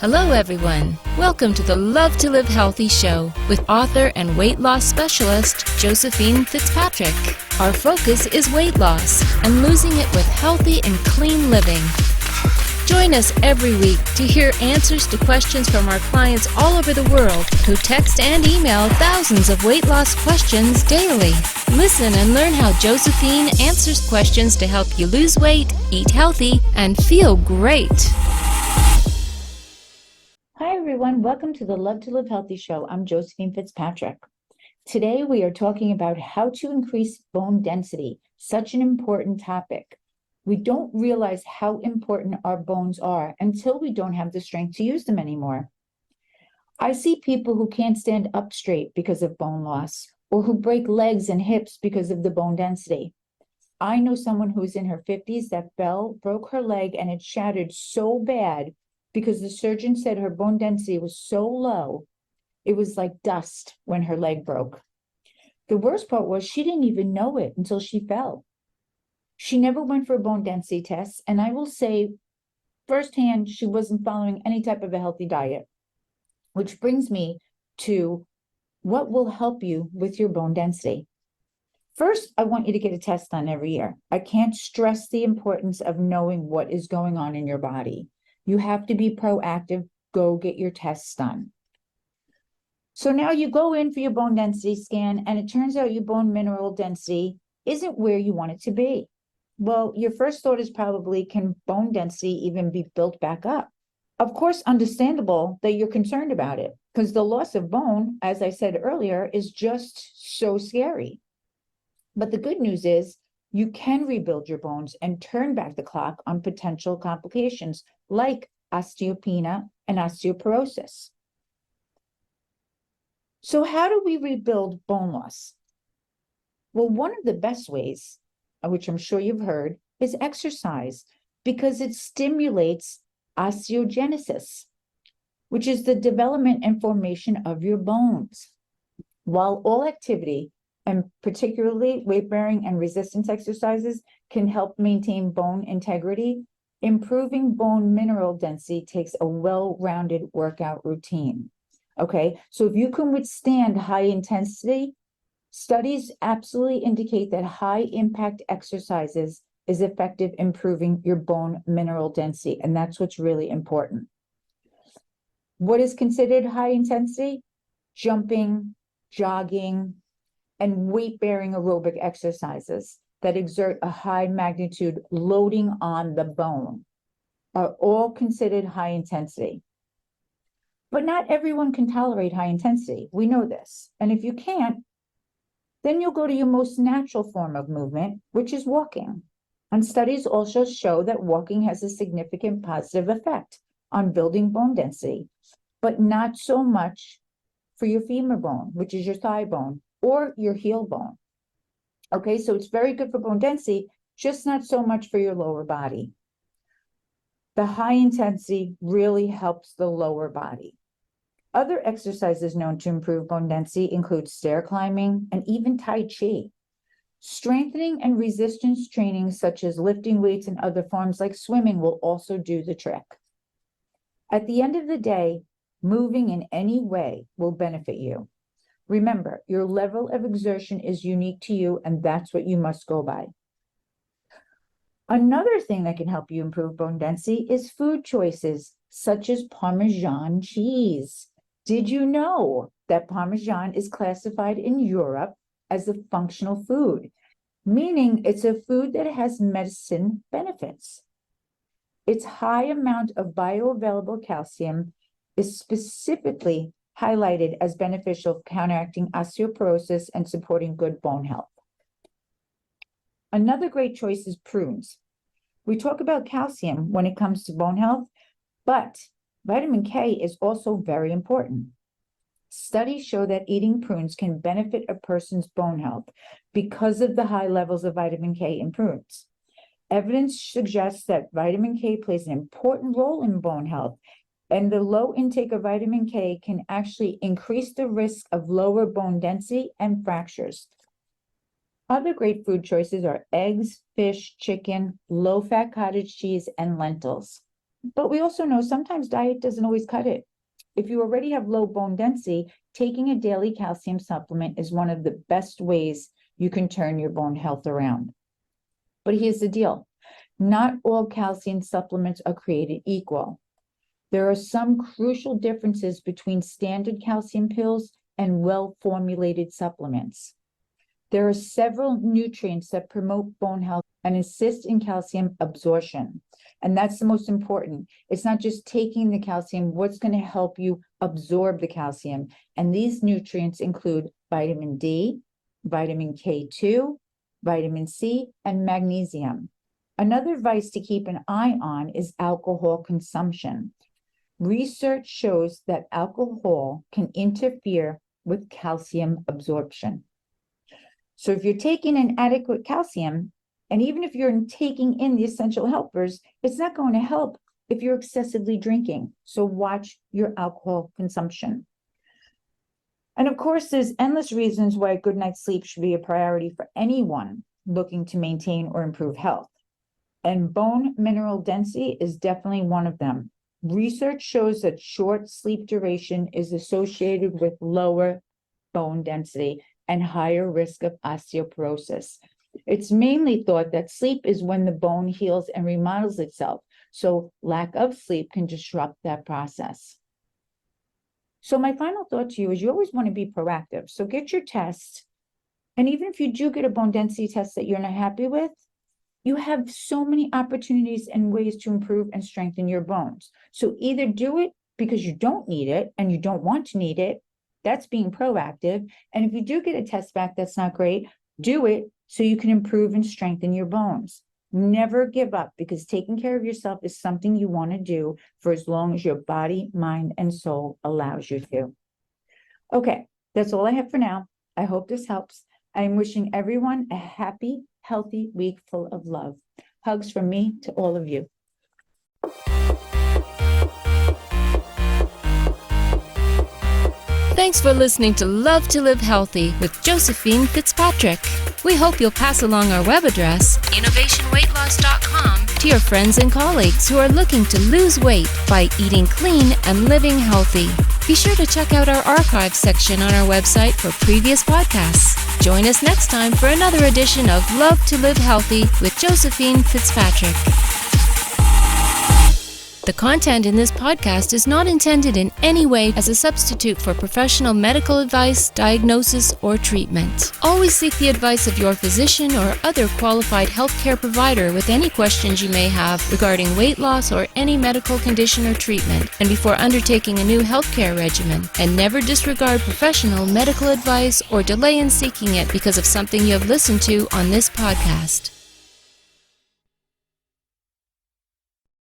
Hello, everyone. Welcome to the Love to Live Healthy show with author and weight loss specialist Josephine Fitzpatrick. Our focus is weight loss and losing it with healthy and clean living. Join us every week to hear answers to questions from our clients all over the world who text and email thousands of weight loss questions daily. Listen and learn how Josephine answers questions to help you lose weight, eat healthy, and feel great. Hi, everyone. Welcome to the Love to Live Healthy show. I'm Josephine Fitzpatrick. Today, we are talking about how to increase bone density, such an important topic. We don't realize how important our bones are until we don't have the strength to use them anymore. I see people who can't stand up straight because of bone loss, or who break legs and hips because of the bone density. I know someone who's in her 50s that fell, broke her leg, and it shattered so bad because the surgeon said her bone density was so low, it was like dust when her leg broke. The worst part was she didn't even know it until she fell. She never went for a bone density test, and I will say firsthand, she wasn't following any type of a healthy diet, which brings me to what will help you with your bone density. First, I want you to get a test done every year. I can't stress the importance of knowing what is going on in your body. You have to be proactive. Go get your tests done. So now you go in for your bone density scan, and it turns out your bone mineral density isn't where you want it to be. Well, your first thought is probably, can bone density even be built back up? Of course, understandable that you're concerned about it, because the loss of bone, as I said earlier, is just so scary. But the good news is you can rebuild your bones and turn back the clock on potential complications like osteopenia and osteoporosis. So how do we rebuild bone loss? Well, one of the best ways, which I'm sure you've heard, is exercise, because it stimulates osteogenesis, which is the development and formation of your bones. While all activity, and particularly weight-bearing and resistance exercises, can help maintain bone integrity, improving bone mineral density takes a well-rounded workout routine. Okay, so if you can withstand high intensity, studies absolutely indicate that high-impact exercises is effective in improving your bone mineral density, and that's what's really important. What is considered high intensity? Jumping, jogging, and weight-bearing aerobic exercises that exert a high magnitude loading on the bone are all considered high intensity. But not everyone can tolerate high intensity. We know this. And if you can't, then you'll go to your most natural form of movement, which is walking. And studies also show that walking has a significant positive effect on building bone density, but not so much for your femur bone, which is your thigh bone, or your heel bone. Okay, so it's very good for bone density, just not so much for your lower body. The high intensity really helps the lower body. Other exercises known to improve bone density include stair climbing and even Tai Chi. Strengthening and resistance training, such as lifting weights and other forms like swimming, will also do the trick. At the end of the day, moving in any way will benefit you. Remember, your level of exertion is unique to you, and that's what you must go by. Another thing that can help you improve bone density is food choices, such as Parmesan cheese. Did you know that Parmesan is classified in Europe as a functional food, meaning it's a food that has medicine benefits? Its high amount of bioavailable calcium is specifically highlighted as beneficial for counteracting osteoporosis and supporting good bone health. Another great choice is prunes. We talk about calcium when it comes to bone health, but vitamin K is also very important. Studies show that eating prunes can benefit a person's bone health because of the high levels of vitamin K in prunes. Evidence suggests that vitamin K plays an important role in bone health, and the low intake of vitamin K can actually increase the risk of lower bone density and fractures. Other great food choices are eggs, fish, chicken, low-fat cottage cheese, and lentils. But we also know sometimes diet doesn't always cut it. If you already have low bone density, taking a daily calcium supplement is one of the best ways you can turn your bone health around. But here's the deal. Not all calcium supplements are created equal. There are some crucial differences between standard calcium pills and well-formulated supplements. There are several nutrients that promote bone health and assist in calcium absorption. And that's the most important. It's not just taking the calcium, what's going to help you absorb the calcium. And these nutrients include vitamin D, vitamin K2, vitamin C, and magnesium. Another vice to keep an eye on is alcohol consumption. Research shows that alcohol can interfere with calcium absorption. So if you're taking an adequate calcium, and even if you're taking in the essential helpers, it's not going to help if you're excessively drinking. So watch your alcohol consumption. And of course, there's endless reasons why a good night's sleep should be a priority for anyone looking to maintain or improve health. And bone mineral density is definitely one of them. Research shows that short sleep duration is associated with lower bone density and higher risk of osteoporosis. It's mainly thought that sleep is when the bone heals and remodels itself, so lack of sleep can disrupt that process. So my final thought to you is you always want to be proactive. So get your test, and even if you do get a bone density test that you're not happy with, you have so many opportunities and ways to improve and strengthen your bones. So either do it because you don't need it and you don't want to need it. That's being proactive. And if you do get a test back that's not great, do it so you can improve and strengthen your bones. Never give up, because taking care of yourself is something you want to do for as long as your body, mind, and soul allows you to. Okay, that's all I have for now. I hope this helps. I'm wishing everyone a happy, healthy week full of love. Hugs from me to all of you. Thanks for listening to Love to Live Healthy with Josephine Fitzpatrick. We hope you'll pass along our web address, innovationweightloss.com, to your friends and colleagues who are looking to lose weight by eating clean and living healthy. Be sure to check out our archives section on our website for previous podcasts. Join us next time for another edition of Love to Live Healthy with Josephine Fitzpatrick. The content in this podcast is not intended in any way as a substitute for professional medical advice, diagnosis, or treatment. Always seek the advice of your physician or other qualified healthcare provider with any questions you may have regarding weight loss or any medical condition or treatment, and before undertaking a new healthcare regimen. And never disregard professional medical advice or delay in seeking it because of something you have listened to on this podcast.